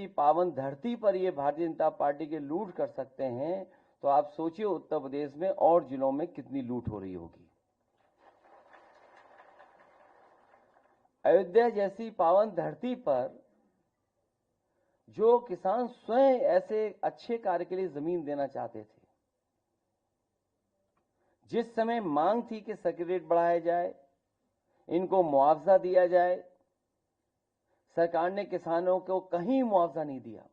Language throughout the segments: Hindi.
पावन धरती पर ये भारतीय जनता पार्टी के लूट कर सकते हैं, तो आप सोचिए उत्तर प्रदेश में और जिलों में कितनी लूट हो रही होगी। अयोध्या जैसी पावन धरती पर जो किसान स्वयं ऐसे अच्छे कार्य के लिए जमीन देना चाहते थे, जिस समय मांग थी कि सर्किट रेट बढ़ाया जाए, इनको मुआवजा दिया जाए, सरकार ने किसानों को कहीं मुआवजा नहीं दिया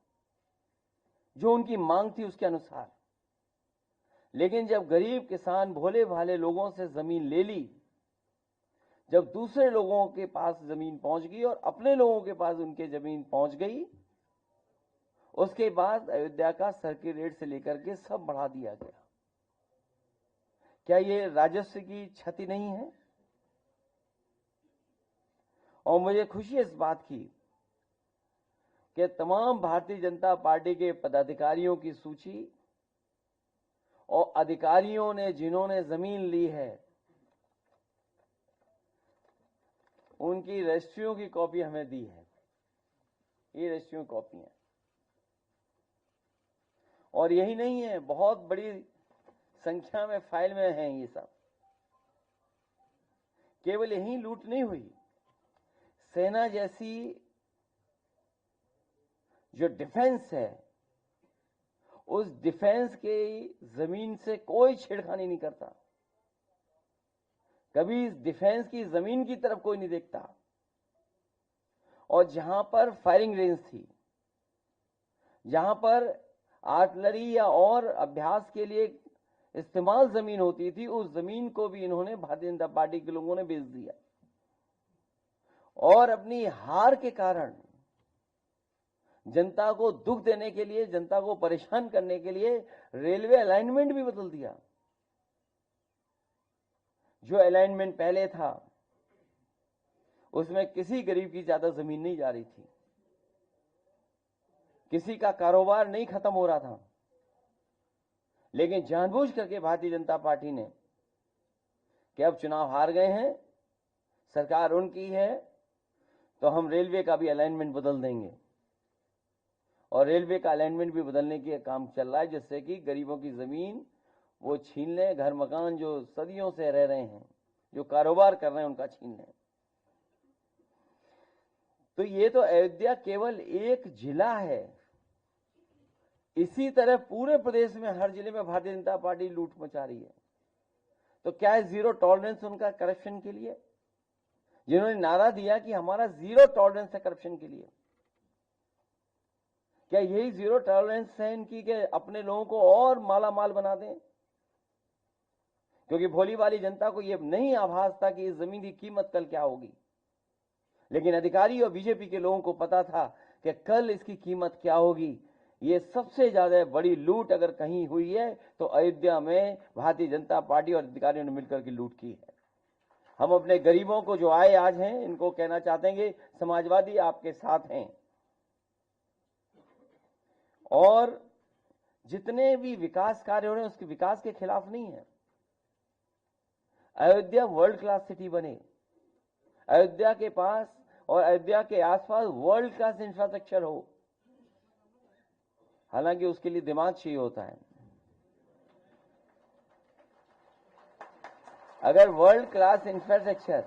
जो उनकी मांग थी उसके अनुसार। लेकिन जब गरीब किसान भोले भाले लोगों से जमीन ले ली, जब दूसरे लोगों के पास जमीन पहुंच गई और अपने लोगों के पास उनके जमीन पहुंच गई, उसके बाद अयोध्या का सर्किट रेट से लेकर के सब बढ़ा दिया गया। क्या ये राजस्व की क्षति नहीं है? और मुझे खुशी है इस बात की कि तमाम भारतीय जनता पार्टी के पदाधिकारियों की सूची और अधिकारियों ने जिन्होंने जमीन ली है, उनकी रजिस्ट्रियों की कॉपी हमें दी है। ये रजिस्ट्रियों की कॉपी है। और यही नहीं है, बहुत बड़ी संख्या में फाइल में हैं ये सब। केवल यही लूट नहीं हुई, सेना जैसी जो डिफेंस है, उस डिफेंस के जमीन से कोई छेड़खानी नहीं करता। कभी इस डिफेंस की जमीन की तरफ कोई नहीं देखता। और जहां पर फायरिंग रेंज थी, जहां पर आर्टिलरी या और अभ्यास के लिए इस्तेमाल जमीन होती थी, उस जमीन को भी इन्होंने भारतीय जनता पार्टी के लोगों ने बेच दिया। और अपनी हार के कारण जनता को दुख देने के लिए, जनता को परेशान करने के लिए रेलवे अलाइनमेंट भी बदल दिया। जो अलाइनमेंट पहले था उसमें किसी गरीब की ज्यादा जमीन नहीं जा रही थी, किसी का कारोबार नहीं खत्म हो रहा था। लेकिन जानबूझ करके भारतीय जनता पार्टी ने कि अब चुनाव हार गए हैं, सरकार उनकी है, तो हम रेलवे का भी अलाइनमेंट बदल देंगे। और रेलवे का अलाइनमेंट भी बदलने के काम चल रहा है, जिससे कि गरीबों की जमीन वो छीन लें, घर मकान जो सदियों से रह रहे हैं, जो कारोबार कर रहे हैं, उनका छीन लें। तो ये तो अयोध्या केवल एक जिला है। इसी तरह पूरे प्रदेश में हर जिले में भारतीय जनता पार्टी लूट मचा रही है। तो क्या है जीरो टॉलरेंस उनका करप्शन के लिए? जिन्होंने नारा दिया कि हमारा जीरो टॉलरेंस है करप्शन के लिए, क्या यही जीरो टॉलरेंस है इनकी कि अपने लोगों को और माला माल बना दें? क्योंकि भोली वाली जनता को यह नहीं आभास था कि इस जमीन की कीमत कल क्या होगी। लेकिन अधिकारी और बीजेपी के लोगों को पता था कि कल इसकी कीमत क्या होगी। ये सबसे ज्यादा बड़ी लूट अगर कहीं हुई है तो अयोध्या में भारतीय जनता पार्टी और अधिकारियों ने मिलकर के लूट की है। हम अपने गरीबों को जो आए आज हैं, इनको कहना चाहते हैं कि समाजवादी आपके साथ हैं। और जितने भी विकास कार्य हो रहे हैं उसके विकास के खिलाफ नहीं है। अयोध्या वर्ल्ड क्लास सिटी बने, अयोध्या के पास और अयोध्या के आसपास वर्ल्ड क्लास इंफ्रास्ट्रक्चर हो। हालांकि उसके लिए दिमाग चाहिए होता है। अगर वर्ल्ड क्लास इंफ्रास्ट्रक्चर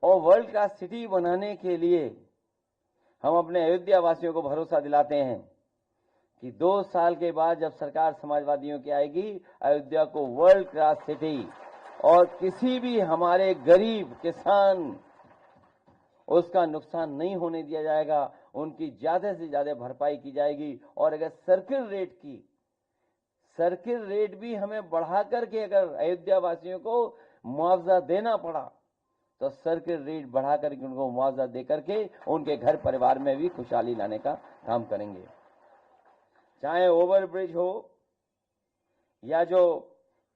और वर्ल्ड क्लास सिटी बनाने के लिए हम अपने अयोध्या वासियों को भरोसा दिलाते हैं कि 2 साल के बाद जब सरकार समाजवादियों की आएगी, अयोध्या को वर्ल्ड क्लास सिटी और किसी भी हमारे गरीब किसान उसका नुकसान नहीं होने दिया जाएगा, उनकी ज्यादा से ज्यादा भरपाई की जाएगी। और अगर सर्किल रेट भी हमें बढ़ा करके अगर अयोध्या वासियों को मुआवजा देना पड़ा तो सर्किल रेट बढ़ा करके उनको मुआवजा दे करके उनके घर परिवार में भी खुशहाली लाने का काम करेंगे। चाहे ओवरब्रिज हो या जो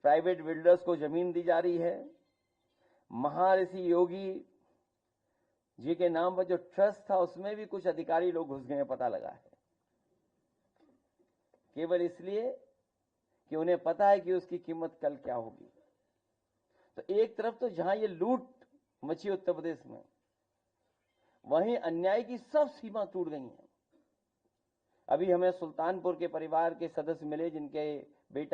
प्राइवेट बिल्डर्स को जमीन दी जा रही है, महर्षि योगी जी के नाम पर जो ट्रस्ट था उसमें भी कुछ अधिकारी लोग घुस गए, पता लगा है, केवल इसलिए कि उन्हें पता है कि उसकी कीमत कल क्या होगी। तो एक तरफ तो जहां ये लूट मची उत्तर प्रदेश में, वहीं अन्याय की सब सीमा टूट गई हैं। अभी हमें सुल्तानपुर के परिवार के सदस्य मिले जिनके बेटा